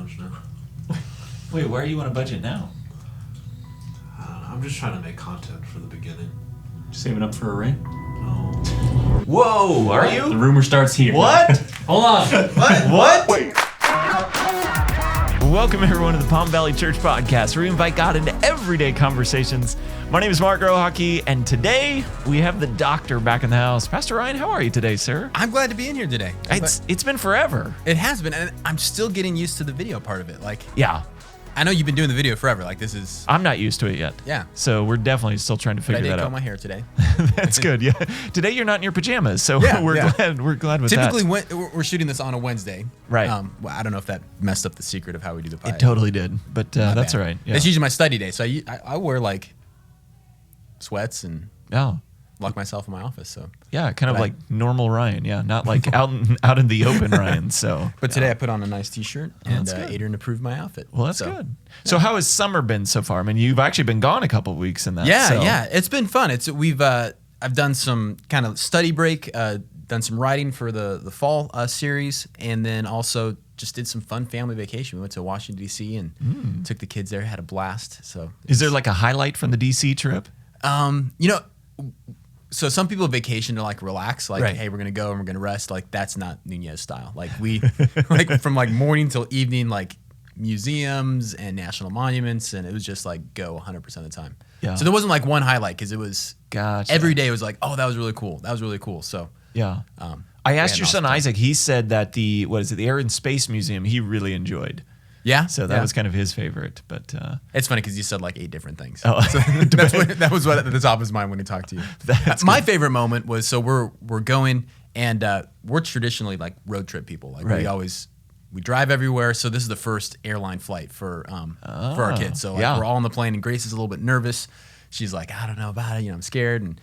challenge now. Wait, why are you on a budget now? I don't know. I'm just trying to make content for the beginning. Saving up for a ring? No. Whoa, are The you? rumor starts here. What? Hold on. What? Wait. Welcome everyone to the Palm Valley Church Podcast, where we invite God into everyday conversations. My name is Mark Grohaki, and today we have the doctor back in the house. Pastor Ryan, how are you today, sir? I'm glad to be in here today. It's been forever. It has been, and I'm still getting used to the video part of it. Like, Yeah, I know you've been doing the video forever. Like, this is, I'm not used to it yet. yeah. So we're definitely still trying to But I figure did that comb out. my hair today. That's good. Yeah. Today you're not in your pajamas, so Yeah, we're yeah. glad. We're glad with Typically, that. we're shooting this on a Wednesday. Right. Well, I don't know if that messed up the secret of how we do the podcast. It totally did, but My that's bad. all right. Yeah. It's usually my study day, so I wear like sweats and Oh. lock myself in my office. So, Yeah, kind of But I- like normal Ryan. Yeah, not like out in the open Ryan. So, but today I put on a nice T-shirt and that's good. Adrian approved my outfit. well, that's So, good. So, how has summer been so far? I mean, you've actually been gone a couple of weeks in that. Yeah, so. yeah, it's been fun. I've done some kind of study break, done some writing for the fall series, and then also just did some fun family vacation. We went to Washington D.C. and took the kids there, had a blast. So, Is there like a highlight from the DC trip? so some people vacation to like relax, like, Right. hey, we're gonna go and we're gonna rest. Like, that's not Nunez style. Like, we like from like morning till evening, like museums and national monuments, and it was just like go 100% of the time. Yeah. So there wasn't like one highlight because it was Gotcha. every day was like, oh, that was really cool. That was really cool. So Yeah. I we asked had your an son awesome time. Isaac. He said that the Air and Space Museum he really enjoyed. yeah, So that was kind of his favorite. But It's funny because you said like 8 different things. Oh. So that was what at the top of his mind when he talked to you. That's My favorite moment was, so we're going and we're traditionally like road trip people. Like Right. we drive everywhere. So this is the first airline flight for our kids. So like, yeah. we're all on the plane and Grace is a little bit nervous. She's like, I don't know about it. I'm scared. And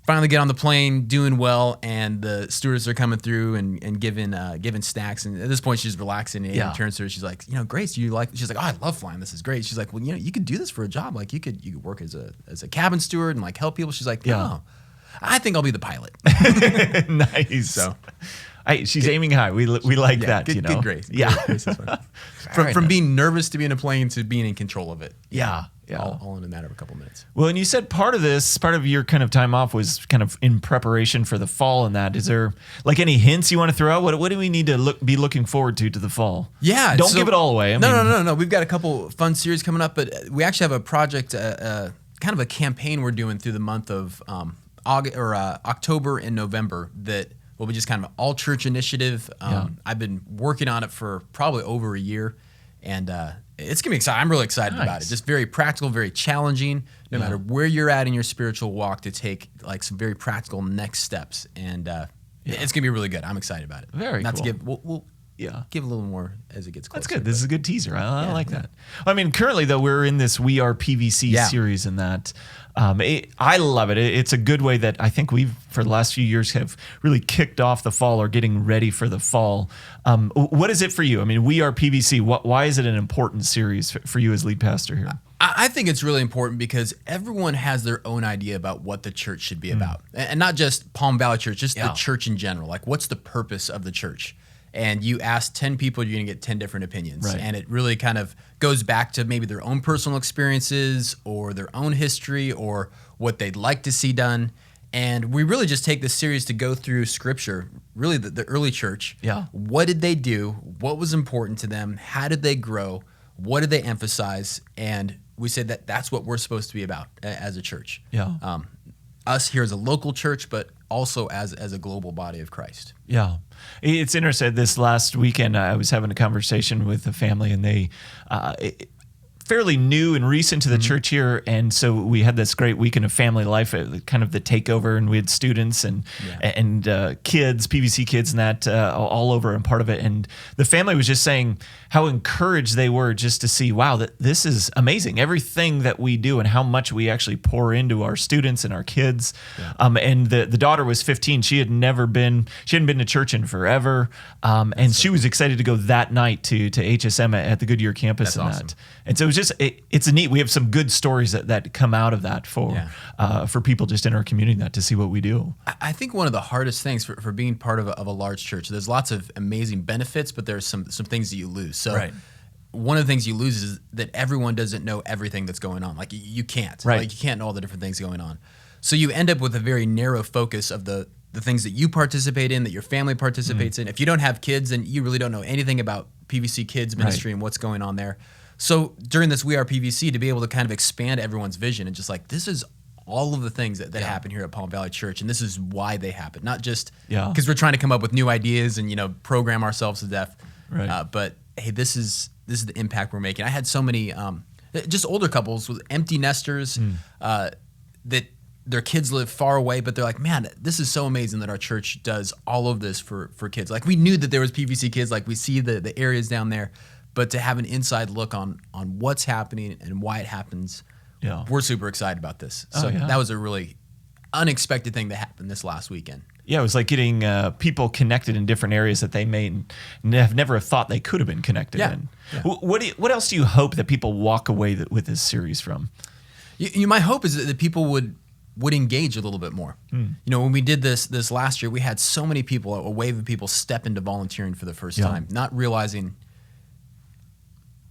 finally get on the plane, doing well, and the stewardess are coming through and giving snacks. And at this point, she's relaxing. And Aiden turns to her. She's like, Grace, do you like? She's like, oh, I love flying. This is great. She's like, well, you could do this for a job. Like, you could work as a cabin steward and like help people. She's like, no, I think I'll be the pilot. nice. So. She's aiming high. We like that. Good, Good Grace. Yeah. Good Grace is fun. From being nervous to being in a plane to being in control of it. Yeah. Yeah. All in a matter of a couple minutes. Well, and you said part of your kind of time off was kind of in preparation for the fall and that. Is there like any hints you want to throw out? What do we need to be looking forward to the fall? Yeah. Don't give it all away. No. We've got a couple fun series coming up, but we actually have a project, kind of a campaign we're doing through the month of October and November that will be just kind of an all-church initiative. I've been working on it for probably over a year, and it's going to be exciting. I'm really excited about it. Just very practical, very challenging, no matter where you're at in your spiritual walk, to take like some very practical next steps. And it's going to be really good. I'm excited about it. Very Not cool. to give, we'll give a little more as it gets closer. That's good. This is a good teaser. I like that. I mean, currently, though, we're in this We Are PVC series and that. I love it. It's a good way that I think we've, for the last few years, have really kicked off the fall or getting ready for the fall. What is it for you? I mean, We Are PVC, why is it an important series for you as lead pastor here? I think it's really important because everyone has their own idea about what the church should be about. And not just Palm Valley Church, just the church in general. Like, what's the purpose of the church? And you ask 10 people, you're going to get 10 different opinions. Right. And it really kind of goes back to maybe their own personal experiences or their own history or what they'd like to see done. And we really just take this series to go through Scripture, really the early church. Yeah. What did they do? What was important to them? How did they grow? What did they emphasize? And we said that that's what we're supposed to be about as a church. Yeah. Us here as a local church, but also as a global body of Christ. Yeah. It's interesting. This last weekend, I was having a conversation with a family, and they fairly new and recent to the church here, and so we had this great weekend of family life, kind of the takeover, and we had students and kids, PVC kids, and that all over and part of it. And the family was just saying how encouraged they were just to see, wow, that this is amazing. Everything that we do and how much we actually pour into our students and our kids. And the daughter was 15. She hadn't been to church in forever, and she was excited to go that night to HSM at the Goodyear campus. That's and awesome. that. And so it's neat. We have some good stories that come out of that for people just in our community to see what we do. I think one of the hardest things for being part of a large church, there's lots of amazing benefits, but there's some things that you lose. So Right. one of the things you lose is that everyone doesn't know everything that's going on. Like you can't. Right. Like you can't know all the different things going on. So you end up with a very narrow focus of the things that you participate in, that your family participates in. If you don't have kids, then you really don't know anything about PVC Kids ministry and what's going on there. So during this We Are PVC, to be able to kind of expand everyone's vision and just like, this is all of the things that happen here at Palm Valley Church, and this is why they happen. Not just because we're trying to come up with new ideas and, program ourselves to death. Right. But hey, this is the impact we're making. I had so many just older couples with empty nesters that their kids live far away, but they're like, man, this is so amazing that our church does all of this for kids. Like we knew that there was PVC Kids, like we see the areas down there, but to have an inside look on what's happening and why it happens, we're super excited about this. So that was a really unexpected thing that happened this last weekend. Yeah, it was like getting people connected in different areas that they may have never thought they could have been connected in. Yeah. What else do you hope that people walk away with this series from? My hope is that people would engage a little bit more. When we did this last year, we had so many people, a wave of people step into volunteering for the first time, not realizing,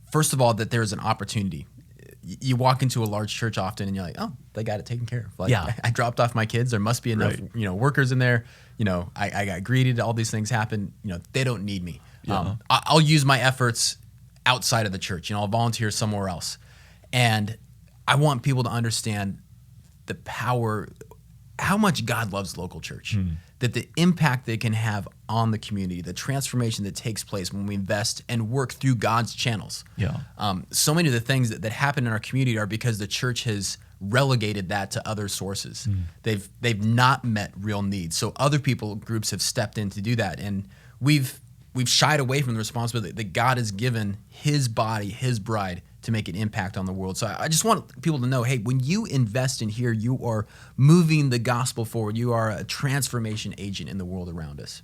first of all, that there is an opportunity. You walk into a large church often and you're like, oh, they got it taken care of. Like I dropped off my kids. There must be enough, workers in there. I got greeted. All these things happen. They don't need me. I'll use my efforts outside of the church. I'll volunteer somewhere else. And I want people to understand the power, how much God loves local church, that the impact they can have on the community, the transformation that takes place when we invest and work through God's channels. So many of the things that happen in our community are because the church has relegated that to other sources. They've not met real needs. So other groups have stepped in to do that. And we've shied away from the responsibility that God has given his body, his bride, to make an impact on the world. So I just want people to know, hey, when you invest in here, you are moving the gospel forward. You are a transformation agent in the world around us.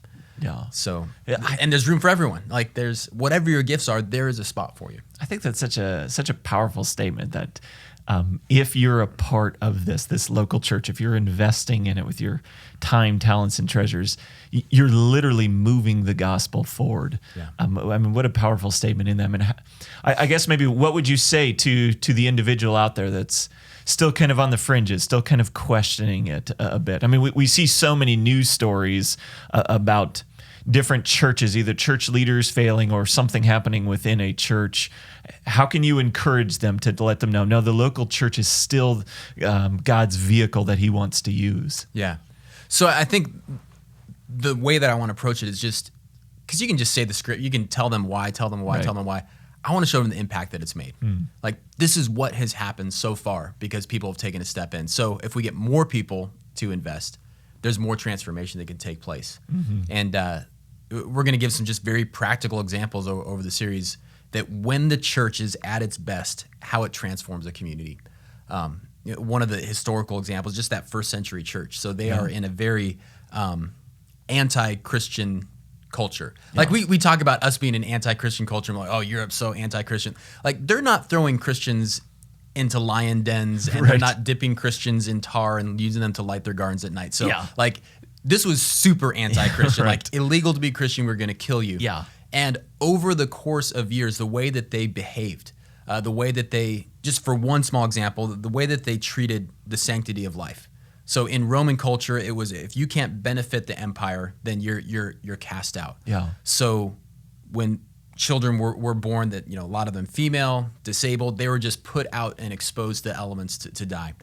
So, and there's room for everyone. Like there's whatever your gifts are, there is a spot for you. I think that's such a powerful statement that if you're a part of this local church, if you're investing in it with your time, talents, and treasures, you're literally moving the gospel forward. What a powerful statement in that. I guess maybe what would you say to the individual out there that's still kind of on the fringes, still kind of questioning it a bit? We see so many news stories about different churches, either church leaders failing or something happening within a church. How can you encourage them to let them know, no, the local church is still God's vehicle that he wants to use? So I think the way that I want to approach it is just, because you can just say the script, you can tell them why. I want to show them the impact that it's made. Like this is what has happened so far because people have taken a step in. So if we get more people to invest, there's more transformation that can take place. And we're going to give some just very practical examples over the series that when the church is at its best, how it transforms a community. One of the historical examples, just that first century church. So they are in a very anti-Christian culture. Like we talk about us being an anti-Christian culture. And we're like, oh, Europe's so anti-Christian. Like they're not throwing Christians into lion dens and they're not dipping Christians in tar and using them to light their gardens at night. So like this was super anti-Christian, like illegal to be Christian. We're going to kill you. And over the course of years, the way that they behaved, the way that they, just for one small example, the way that they treated the sanctity of life. So in Roman culture, it was if you can't benefit the empire, then you're cast out. So when children were born, that a lot of them female, disabled, they were just put out and exposed to elements to die.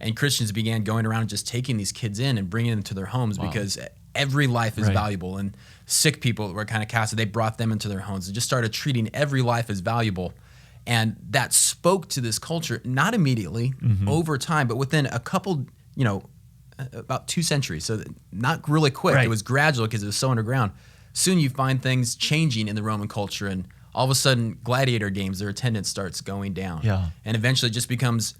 And Christians began going around and just taking these kids in and bringing them to their homes because every life is valuable. And sick people were kind of casted. They brought them into their homes and just started treating every life as valuable. And that spoke to this culture, not immediately, over time, but within a couple, about 2 centuries. So not really quick. It was gradual because it was so underground. Soon you find things changing in the Roman culture, and all of a sudden gladiator games, their attendance starts going down. And eventually it just becomes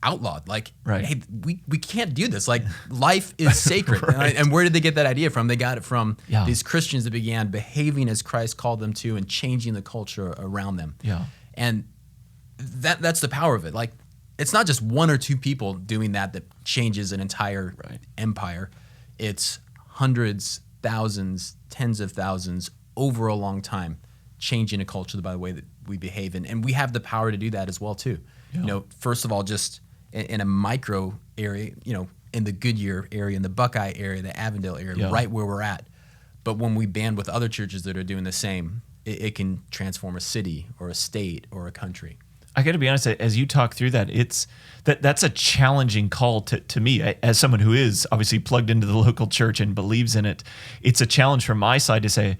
outlawed. Like, hey, we can't do this. Like, life is sacred. And where did they get that idea from? They got it from these Christians that began behaving as Christ called them to and changing the culture around them. And that's the power of it. Like, it's not just one or two people doing that changes an entire empire. It's hundreds, thousands, tens of thousands over a long time changing a culture by the way that we behave. And we have the power to do that as well, too. Yeah. First of all, just in a micro area, in the Goodyear area, in the Buckeye area, the Avondale area, right where we're at. But when we band with other churches that are doing the same, it can transform a city or a state or a country. I got to be honest, as you talk through that, that's a challenging call to me as someone who is obviously plugged into the local church and believes in it. It's a challenge from my side to say,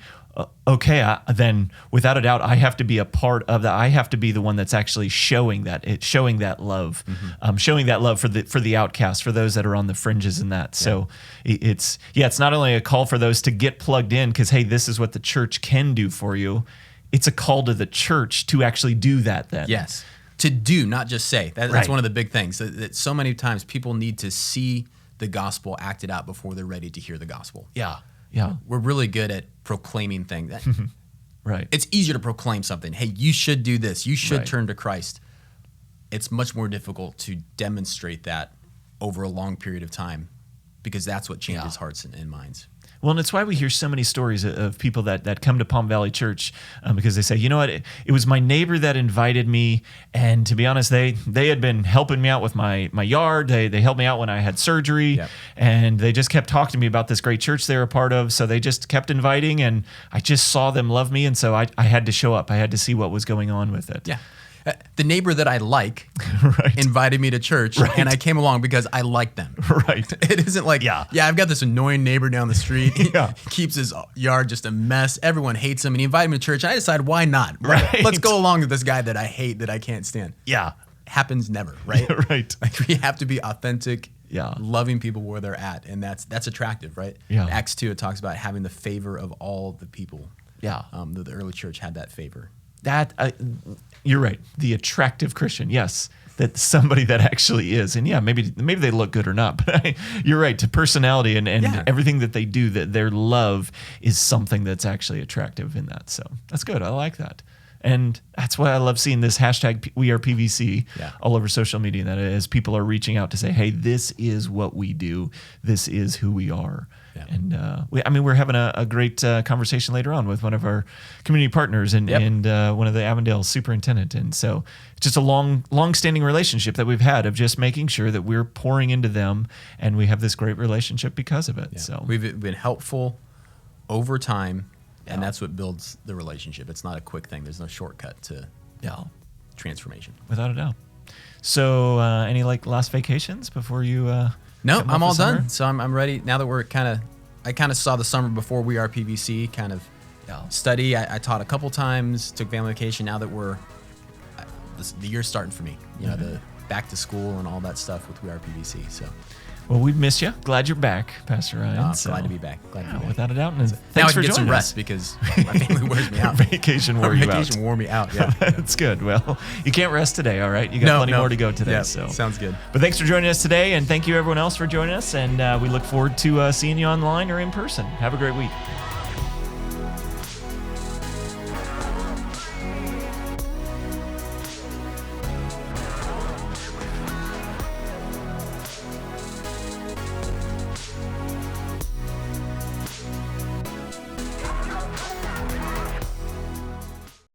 okay, then without a doubt, I have to be a part of that. I have to be the one that's actually showing that love, showing that love for the outcast, for those that are on the fringes and that. So it's not only a call for those to get plugged in because, hey, this is what the church can do for you. It's a call to the church to actually do that then. Yes, to do, not just say. That's one of the big things. That so many times people need to see the gospel acted out before they're ready to hear the gospel. Yeah. We're really good at proclaiming things. Right. It's easier to proclaim something. Hey, you should do this. You should Right. turn to Christ. It's much more difficult to demonstrate that over a long period of time because that's what changes hearts and minds. Well, and it's why we hear so many stories of people that come to Palm Valley Church because they say, you know what, it was my neighbor that invited me, and to be honest, they had been helping me out with my yard. They helped me out when I had surgery, and they just kept talking to me about this great church they're a part of, so they just kept inviting, and I just saw them love me, and so I had to show up. I had to see what was going on with it. Yeah. The neighbor that I like Right. invited me to church, and I came along because I like them. Right. It isn't like, I've got this annoying neighbor down the street. He keeps his yard just a mess. Everyone hates him, and he invited me to church, and I decided, why not? Right. Let's go along with this guy that I hate, that I can't stand. Yeah. Happens never, right? Right. Like we have to be authentic, Yeah. loving people where they're at, and that's attractive, right? Yeah. In Acts 2, it talks about having the favor of all the people. Yeah. The early church had that favor. That you're right. The attractive Christian, yes, that somebody that actually is, and maybe they look good or not, but you're right. To personality and everything that they do, that their love is something that's actually attractive in that. So that's good. I like that, and that's why I love seeing this hashtag We Are PVC all over social media. That as people are reaching out to say, hey, this is what we do. This is who we are. Yeah. And we're having a great conversation later on with one of our community partners and one of the Avondale superintendent. And so it's just a long-standing relationship that we've had of just making sure that we're pouring into them, and we have this great relationship because of it. Yeah. So we've been helpful over time, and that's what builds the relationship. It's not a quick thing. There's no shortcut to transformation. Without a doubt. So any last vacations before you... No, I'm all done. So I'm ready now that we're I kind of saw the summer before We Are PVC kind of study. I taught a couple times, took family vacation. Now that the year's starting for me, the back to school and all that stuff with We Are PVC. So. Well, we've missed you. Glad you're back, Pastor Ryan. Glad to be back. Without a doubt. And now thanks I for can get some joining rest us. because my family wears me out. Vacation wore you out. Vacation wore me out, yeah. That's good. Well, you can't rest today, all right? You got plenty more to go today. Yeah, so sounds good. But thanks for joining us today, and thank you everyone else for joining us, and we look forward to seeing you online or in person. Have a great week.